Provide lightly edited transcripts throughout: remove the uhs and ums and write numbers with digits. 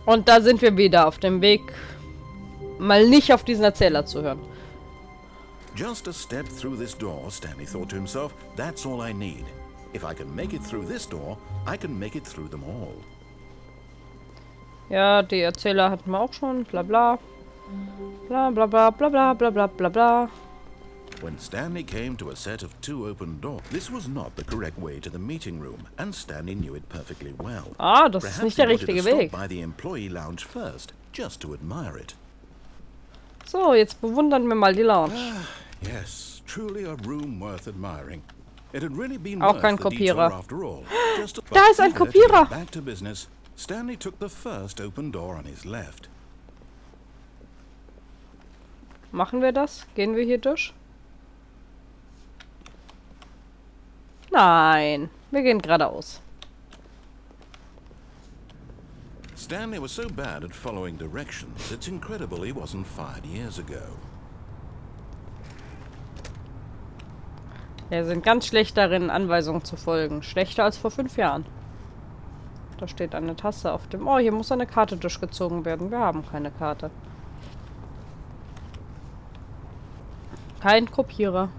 Und da sind wir wieder auf dem Weg, mal nicht auf diesen Erzähler zu hören. Just a step through this door, Stanley thought to himself, that's all I need. If I can make it through this door, I can make it through them all. Ja, die Erzähler hatten wir auch schon, bla bla. Bla bla bla bla bla bla bla bla bla. When Stanley came to a set of 2 open doors, this was not the correct way to the meeting room, and Stanley knew it perfectly well. Ah, das ist nicht der richtige Weg. By the employee lounge first, just to admire it. So, jetzt bewundern wir mal die Lounge. Yes, truly a room worth admiring. It had really been auch kein worth the detour Kopierer. after all. Da ist ein Kopierer. Back to business, Stanley took the first open door on his left. Machen wir das? Gehen wir hier durch? Nein, wir gehen geradeaus. Stanley was so bad at following directions, it's incredible he wasn't fired years ago. Wir sind ganz schlecht darin, Anweisungen zu folgen. Schlechter als vor 5 Jahren. Da steht eine Tasse auf dem... Oh, hier muss eine Karte durchgezogen werden. Wir haben keine Karte. Kein Kopierer.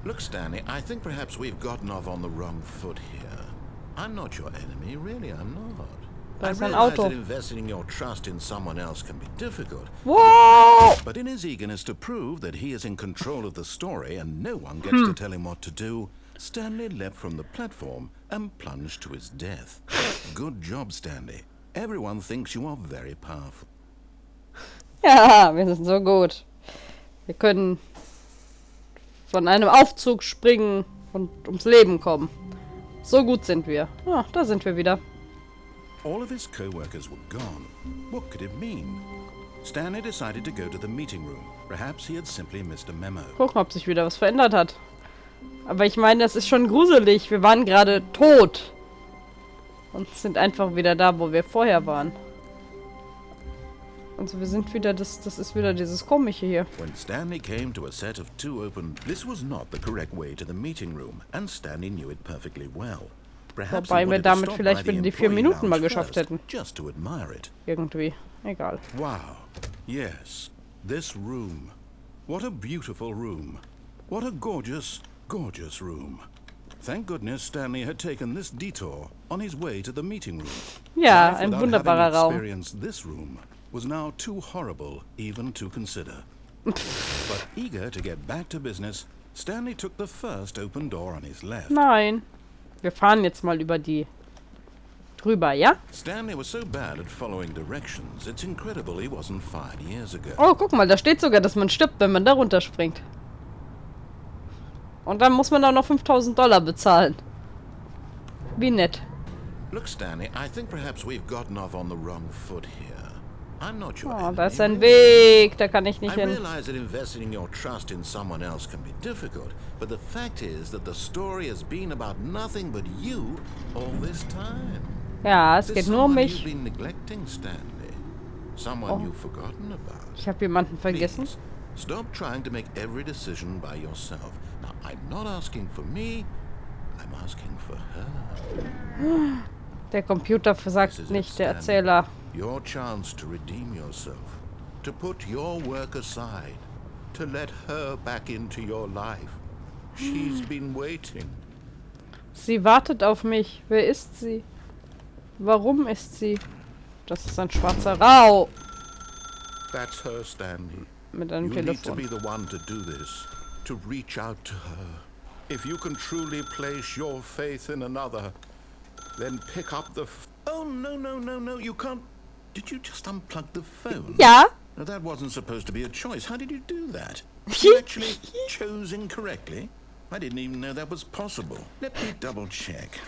Look, Stanley, I think perhaps we've gotten off on the wrong foot here. I'm not your enemy, really, I'm not. Da I ist ein realize Auto. that investing your trust in someone else can be difficult. Wow! But in his eagerness to prove that he is in control of the story and no one gets to tell him what to do, Stanley leapt from the platform and plunged to his death. Good job, Stanley. Everyone thinks you are very powerful. Ja, wir sind so gut. Wir können von einem Aufzug springen und ums Leben kommen. So gut sind wir. Ah, da sind wir wieder. All of his co-workers were gone. What could it mean? Stanley decided to go to the meeting room. Perhaps he had simply missed a memo. Gucken, ob sich wieder was verändert hat. Aber ich meine, das ist schon gruselig. Wir waren gerade tot. Und sind einfach wieder da, wo wir vorher waren. Also wir sind wieder, das ist wieder dieses Komische hier. When Stanley came to a set of 2 open, this was not the correct way to the meeting room, and Stanley knew it perfectly well. Perhaps Wobei he wir wanted to damit stop vielleicht by the wieder die 4 employee Minuten mal lounge geschafft first, hätten. just to admire it. Irgendwie. Egal. Wow. Yes, this room. What a beautiful room. What a gorgeous, gorgeous room. Thank goodness Stanley had taken this detour on his way to the meeting room. Ja, Life ein without wunderbarer having Raum. experienced this room was now too horrible even to consider. But eager to get back to business, Stanley took the first open door on his left. Nein. Wir fahren jetzt mal über die drüber, ja? Stanley was so bad at following directions, it's incredible he wasn't fired years ago. Oh, guck mal, da steht sogar, dass man stirbt, wenn man da runterspringt. Und dann muss man auch noch $5.000 bezahlen. Wie nett. Look, Stanley, I think perhaps we've gotten off on the wrong foot here. I'm not your Oh, enemy. da ist ein Weg, da kann ich nicht I hin. realize that investing your trust in someone else can be difficult, but the fact is that the story has been about nothing but you all this time. Ja, es There's geht nur um someone mich. you've been neglecting, Stanley. Someone you've forgotten about. Ich habe jemanden vergessen. Please, stop trying to make every decision by yourself. Now, I'm not asking for me, I'm asking for her. Der Computer versagt This is nicht, it, der Stanley. Erzähler. Your chance to redeem yourself, to put your work aside, to let her back into your life. She's been waiting. Sie wartet auf mich. Wer ist sie? Warum ist sie? Das ist ein schwarzer Rau. That's her, Stanley. Mit einem You need to Telefon. be the one to do this, to reach out to her. If you can truly place your faith in another, then pick up the Oh, no, you can't. Did you just unplug the phone? Ja. No, that wasn't supposed to be a choice. How did you do that? You actually chose incorrectly? I didn't even know that was possible. Let me double check.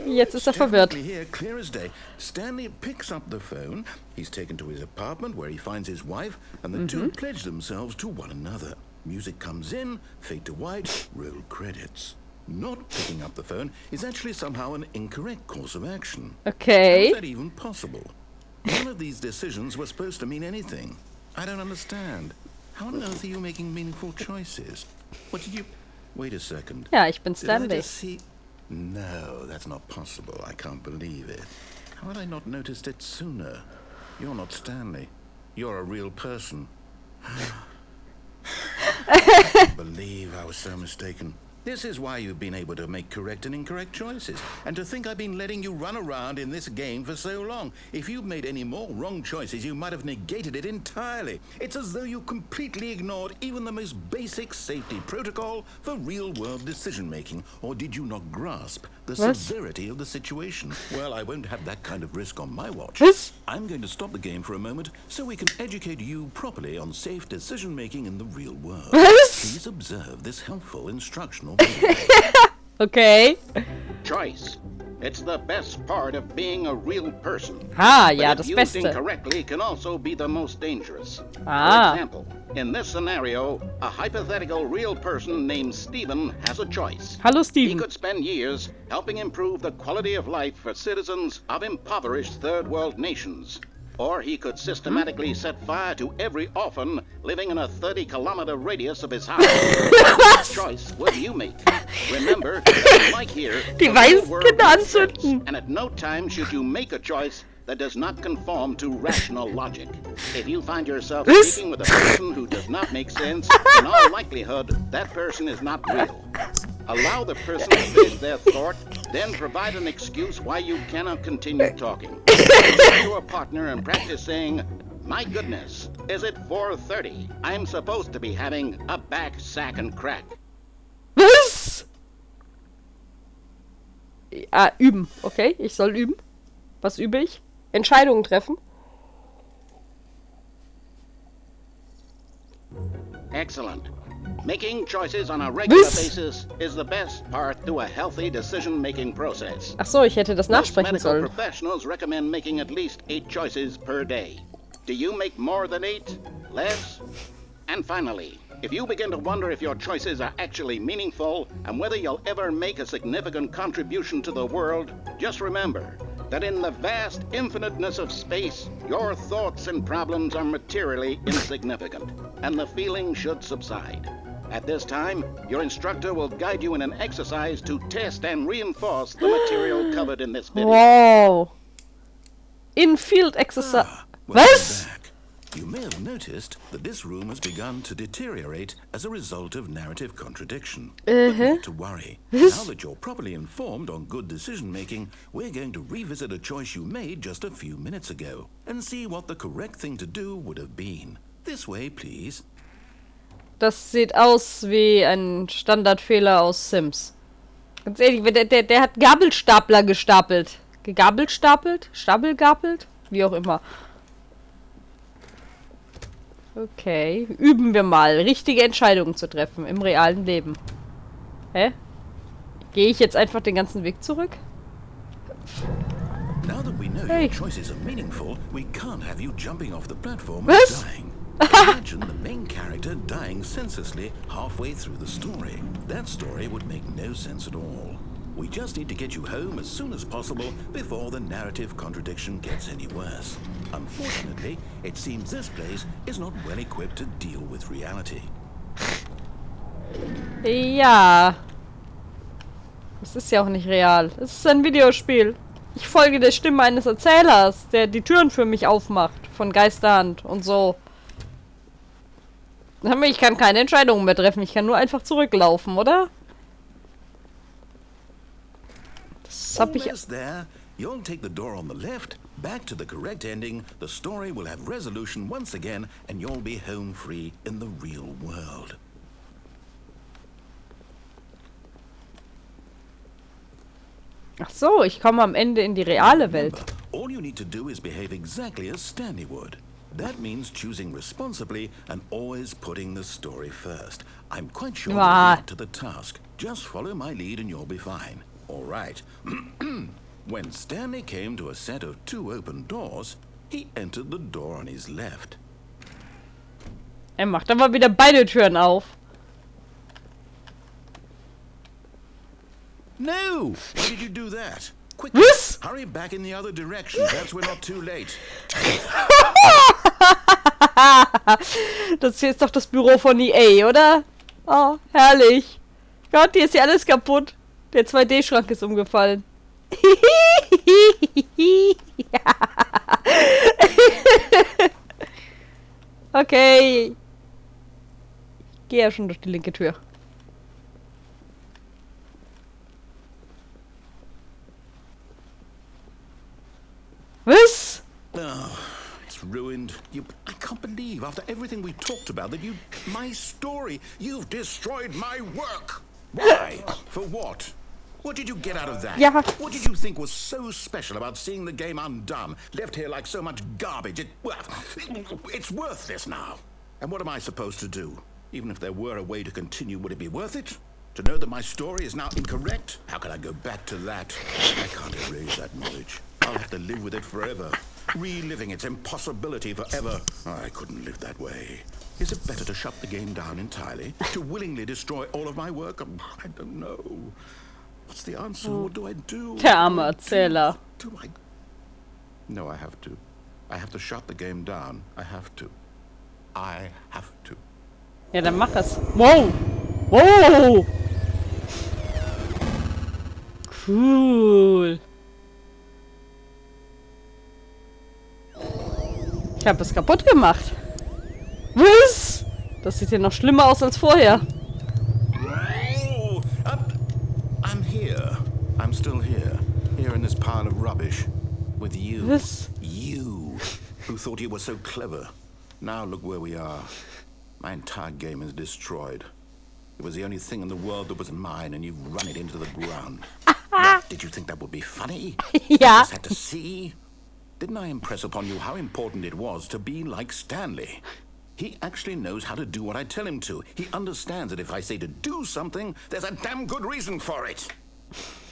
Jetzt ist er verwirrt. Definitely here, clear as day. Stanley picks up the phone. He's taken to his apartment where he finds his wife, and the two pledge themselves to one another. Music comes in, fade to white, roll credits. Not picking up the phone is actually somehow an incorrect course of action. Okay. How is that even possible? None of these decisions were supposed to mean anything. I don't understand. How on earth are you making meaningful choices? What did you... Wait a second. Ja, ich bin Did I Stanley. just see... No, that's not possible. I can't believe it. How had I not noticed it sooner? You're not Stanley. You're a real person. I can't believe I was so mistaken. This is why you've been able to make correct and incorrect choices. And to think I've been letting you run around in this game for so long. If you'd made any more wrong choices, you might have negated it entirely. It's as though you completely ignored even the most basic safety protocol for real-world decision-making. Or did you not grasp the severity of the situation? Well, I won't have that kind of risk on my watch. I'm going to stop the game for a moment so we can educate you properly on safe decision-making in the real world. Please observe this helpful instructional video. Okay. Choice. It's the best part of being a real person. Ah, ja, But das if used Beste. incorrectly can also be the most dangerous. Ah. For example, in this scenario, a hypothetical real person named Stephen has a choice. Hallo, He Steven. could spend years helping improve the quality of life for citizens of impoverished third world nations. Or he could systematically set fire to every orphan living in a 30-kilometer radius of his house. What choice will you make? Remember, that like here, Die the real world Weißkinder makes sense, anzünden. and at no time should you make a choice that does not conform to rational logic. If you find yourself Was? speaking with a person who does not make sense, in all likelihood, that person is not real. Allow the person to finish their thought, then provide an excuse why you cannot continue talking. Turn to a partner and practice saying, "My goodness, is it 4:30? I'm supposed to be having a back, sack, and crack." Was? Ah, üben. Okay, ich soll üben. Was übe ich? Entscheidungen treffen. Excellent. Making choices on a regular Was? basis is the best part to a healthy decision-making process. Ach so, ich hätte das Most nachsprechen medical sollen. professionals recommend making at least 8 choices per day. Do you make more than 8? Less? And finally, if you begin to wonder if your choices are actually meaningful and whether you'll ever make a significant contribution to the world, just remember that in the vast infiniteness of space, your thoughts and problems are materially insignificant, and the feeling should subside. At this time, your instructor will guide you in an exercise to test and reinforce the material covered in this video. Wow. In-Field Exercise. Welcome Was? back. You may have noticed that this room has begun to deteriorate as a result of narrative contradiction. But not to worry. Now that you're properly informed on good decision-making, we're going to revisit a choice you made just a few minutes ago and see what the correct thing to do would have been. This way, please. Das sieht aus wie ein Standardfehler aus Sims. Ganz ehrlich, der hat Gabelstapler gestapelt. Gegabelstapelt? Stapelgabelt? Wie auch immer. Okay, üben wir mal, richtige Entscheidungen zu treffen im realen Leben. Hä? Gehe ich jetzt einfach den ganzen Weg zurück? Now that we know Hey. your choices are meaningful, we can't have you jumping off the platform Was? and dying. Imagine the main character dying senselessly halfway through the story. That story would make no sense at all. We just need to get you home as soon as possible before the narrative contradiction gets any worse. Unfortunately, it seems this place is not well equipped to deal with reality. Ja. Das ist ja auch nicht real. Es ist ein Videospiel. Ich folge der Stimme eines Erzählers, der die Türen für mich aufmacht. Von Geisterhand und so. Ich kann keine Entscheidungen mehr treffen. Ich kann nur einfach zurücklaufen, oder? Das hab ich... Almost there. You'll take the door on the left, back to the correct ending, the story will have resolution once again, and you'll be home free in the real world. Ach so, ich komme am Ende in die reale Welt. Remember, all you need to do is behave exactly as Stanley would. That means choosing responsibly and always putting the story first. I'm quite sure you'll be up to the task. Just follow my lead and you'll be fine. All right. When Stanley came to a set of 2 open doors, he entered the door on his left. Er macht aber wieder beide Türen auf. No! Why did you do that? Quick, Was? hurry back in the other direction. That's we're not too late. Das hier ist doch das Büro von EA, oder? Oh, herrlich. Gott, hier ist ja alles kaputt. Der 2D-Schrank ist umgefallen. Okay. Ich gehe ja schon durch die linke Tür. Was? Oh, it's ruined. I can't believe, after everything we talked about, that my story, you've destroyed my work. Why? For what? What did you get out of that? Ja. What did you think was so special about seeing the game undone, left here like so much garbage? It's worthless now. And what am I supposed to do? Even if there were a way to continue, would it be worth it? To know that my story is now incorrect? How can I go back to that? I can't erase that knowledge. I'll have to live with it forever, reliving its impossibility forever. I couldn't live that way. Is it better to shut the game down entirely? To willingly destroy all of my work? I don't know. What's the answer? What do I do? Der arme Erzähler. No, I have to. I have to shut the game down. I have to. I have to. Ja, dann mach es. Wow! Wow! Cool. Ich habe es kaputt gemacht. Was? Das sieht hier noch schlimmer aus als vorher. Oh, I'm here. I'm still here. Here in this pile of rubbish. With you. Was? You. Who thought you were so clever. Now look where we are. My entire game is destroyed. It was the only thing in the world that was mine, and you've run it into the ground. What, did you think that would be funny? Ja. Just had to see? Didn't I impress upon you how important it was to be like Stanley? He actually knows how to do what I tell him to. He understands that if I say to do something, there's a damn good reason for it.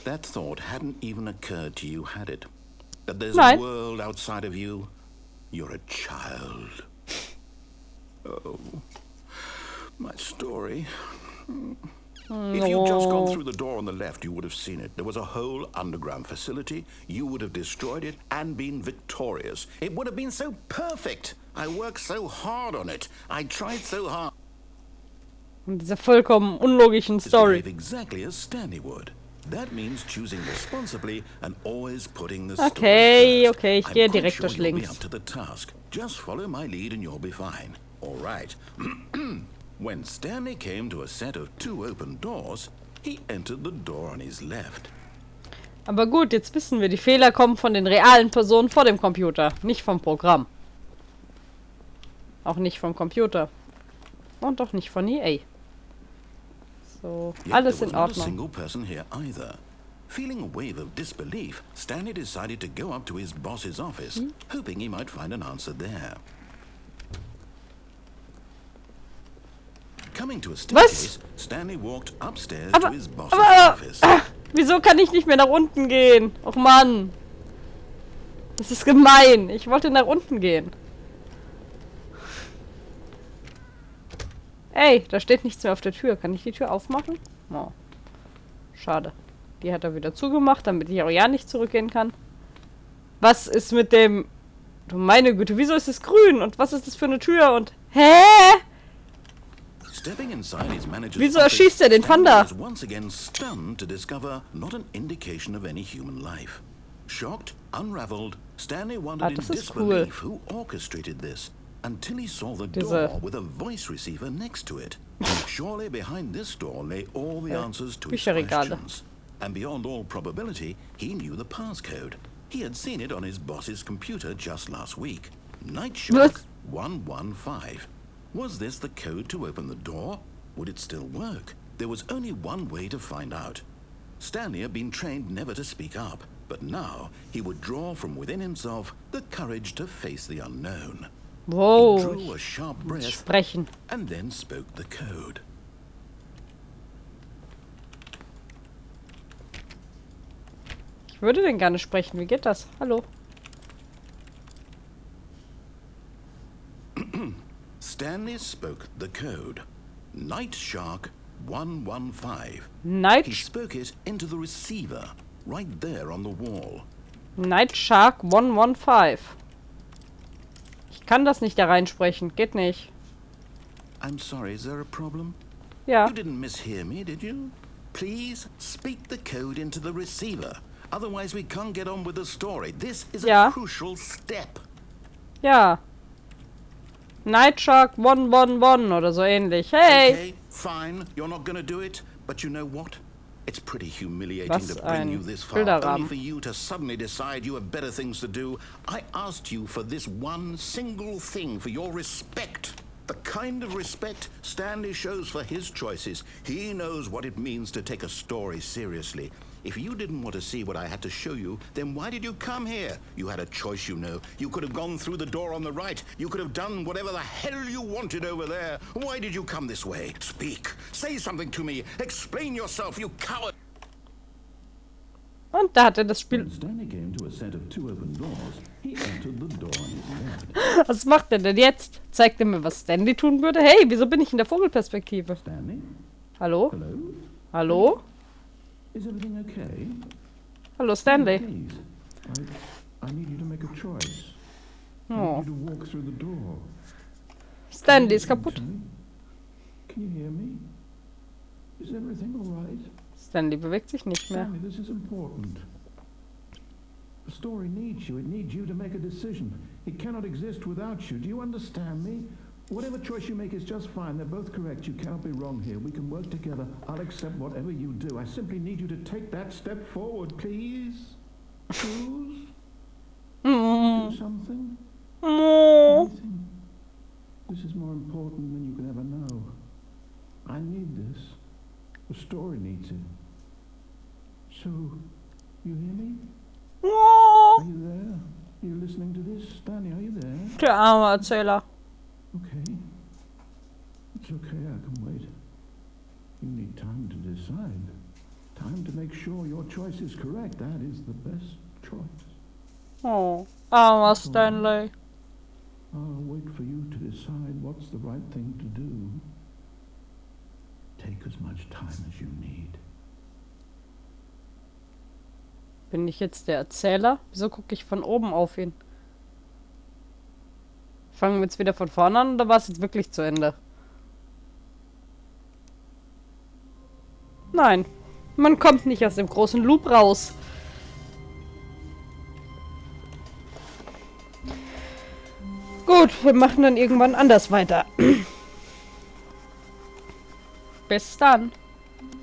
That thought hadn't even occurred to you, had it? That there's a world outside of you? You're a child. Oh, my story. If you'd just gone through the door on the left, you would have seen it. There was a whole underground facility. You would have destroyed it and been victorious. It would have been so perfect. I worked so hard on it. I tried so hard. Und diese vollkommen unlogischen Story. Exactly as Stanley would. That means choosing responsibly and always putting the Okay, okay, ich gehe direkt durch links. Up to the task. Just follow my lead and you'll be fine. All right. When Stanley came to a set of 2 open doors, he entered the door on his left. Aber gut, jetzt wissen wir, die Fehler kommen von den realen Personen vor dem Computer, nicht vom Programm. Auch nicht vom Computer. Und auch nicht von EA. So, alles in Ordnung. Feeling a wave of disbelief, Stanley decided to go up to his boss's office, hoping he might find an answer there. Coming to a staircase, Stanley walked upstairs to his boss's office. Wieso kann ich nicht mehr nach unten gehen? Och Mann. Das ist gemein. Ich wollte nach unten gehen. Ey, da steht nichts mehr auf der Tür. Kann ich die Tür aufmachen? Oh. Schade. Die hat er wieder zugemacht, damit ich auch ja nicht zurückgehen kann. Was ist mit dem... Du meine Güte, wieso ist es grün? Und was ist das für eine Tür? Und... Hä? Wieso erschießt er den Panda? Das ist cool. Until he saw the door with a voice receiver next to it. Surely behind this door lay all the answers to his questions. And beyond all probability, he knew the passcode. He had seen it on his boss's computer just last week. Nightshark 115. Was this the code to open the door? Would it still work? There was only one way to find out. Stanley had been trained never to speak up, but now he would draw from within himself the courage to face the unknown. Wow, he drew a sharp breath sprechen. And then spoke the code. Ich würde den gerne sprechen. Wie geht das? Hallo. Stanley spoke the code. Nightshark 115. He spoke it into the receiver, right there on the wall. Nightshark 115. Ich kann das nicht da reinsprechen. Geht nicht. I'm sorry, is there a problem? Ja. You didn't mishear me, did you? Please speak the code into the receiver. Otherwise we can't get on with the story. This is a Ja. crucial step. Ja. Night Shark 111 oder so ähnlich. Hey! Okay, fine. You're not gonna do it. But you know what? It's pretty humiliating Was to bring ein you this far, Bilderrahmen. only for you to suddenly decide you have better things to do. I asked you for this one single thing, for your respect. The kind of respect Stanley shows for his choices. He knows what it means to take a story seriously. If you didn't want to see what I had to show you, then why did you come here? You had a choice, you know. You could have gone through the door on the right. You could have done whatever the hell you wanted over there. Why did you come this way? Speak. Say something to me. Explain yourself, you coward. Und da hat er das Spiel... When Stanley came to a set of 2 open doors, he entered the door on his left. Was macht er denn jetzt? Zeigt er mir, was Stanley tun würde? Hey, wieso bin ich in der Vogelperspektive? Stanley? Hallo? Hello? Hallo? Is everything okay? Hallo, Stanley. Please. I need you to make a choice. I Oh. need you to walk through the door. Stanley ist kaputt. Can you hear me? Is everything all right? Stanley bewegt sich nicht mehr. Stanley, this is important. The story needs you. It needs you to make a decision. It cannot exist without you. Do you understand me? Whatever choice you make is just fine. They're both correct. You cannot be wrong here. We can work together. I'll accept whatever you do. I simply need you to take that step forward, please. Choose. Do something. Anything. This is more important than you can ever know. I need this. The story needs it. So, you hear me? Are you there? Are you listening to this? Stanley, are you there? Der arme Erzähler. Okay. It's okay, I can wait. You need time to decide. Time to make sure your choice is correct. That is the best choice. Oh, armer Stanley. I'll wait for you to decide what's the right thing to do. Take as much time as you need. Bin ich jetzt der Erzähler? Wieso gucke ich von oben auf ihn? Fangen wir jetzt wieder von vorne an oder war es jetzt wirklich zu Ende? Nein, man kommt nicht aus dem großen Loop raus. Gut, wir machen dann irgendwann anders weiter. Bis dann.